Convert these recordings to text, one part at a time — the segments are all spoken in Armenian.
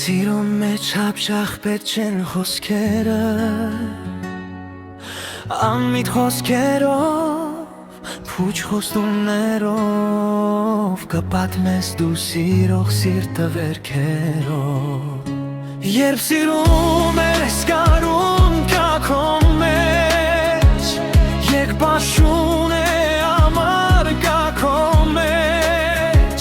Սիրո մեջ հապշախ պետք չեն խոսքերը Անմիտ խոսքերով, փուչ խոստումներով Կպատմես դու սիրող սիրտը վերքերով Երբ սիրում ես կարուն կա քո մեջ Երկպաշուն է ամար կա քո մեջ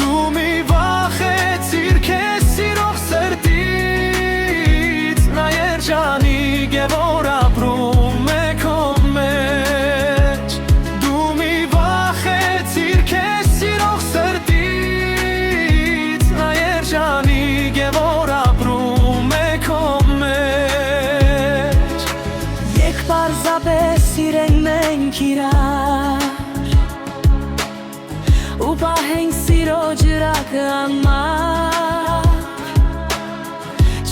Դու մի վախեցիր քեզ սիրող սրտից Նա երջանիկ է որ ապրում է քո մեջ Դու մի վախեցիր քեզ սիրող սրտից Նա երջանիկ է որ ապրում է քո մեջ Եկ պարզապես սիրենք մենք իրար Ու պահենք սիրո ջրակը անմար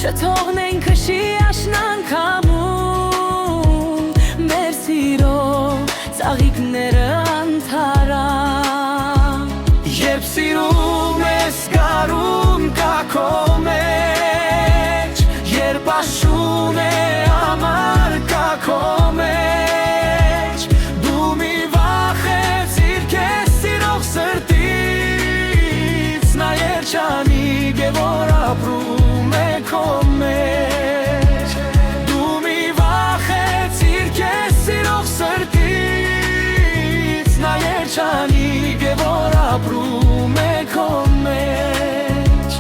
Չթողնենք քշի աշնանք համում Մեր սիրո ծաղիկները անթարան Երբ սիրում ես գարուն կա քո մեջ Երբ աշուն է ամար կա քո մեջ Դու մի վախեցիր քեզ սիրող սրտից Նա երջանիկ է որ ապրում է քո մեջ Դու մի վախեցիր քեզ սիրող սրտից Նա երջանիկ է որ ապրում է քո մեջ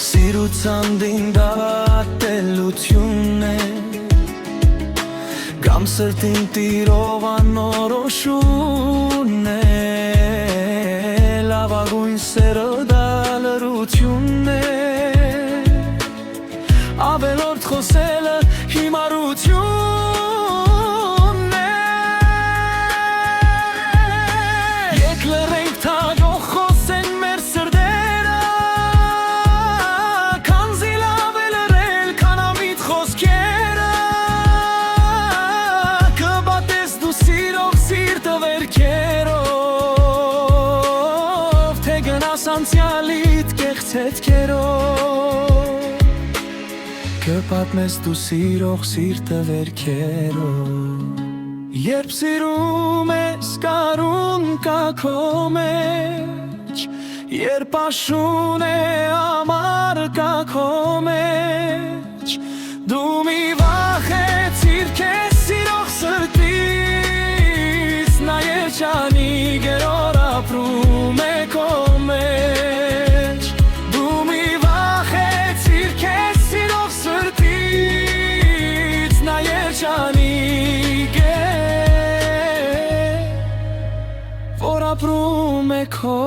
Սիրուցանդին դավատելություն է Կամ սրտին տիրով անորոշուն է Լավագույն սերը դա լրություն է Ավելորդ խոսելը հիմարություն է Եկ լռենք թագող խոսեն մեր սրտերը Քանզի լավ է լռել քան ամիտ խոսքերը Կպատես դու սիրող սիրտը վերքերով Թե գնաս անցյալիդ կեղծ հետքերով Կպատմես դու սիրող սիրտը վերքերով Երբ սիրում ես կարուն կա քո մեջ Երբ աշուն է ամար կա քո մեջ Դու մի վախեցիր քեզ սիրող սրտից Նա երջանիկ է որ ապրում է քո մեջ Դու մի վախեցիր քեզ սիրող սրտից Նա երջանիկ է որ ապրում է քո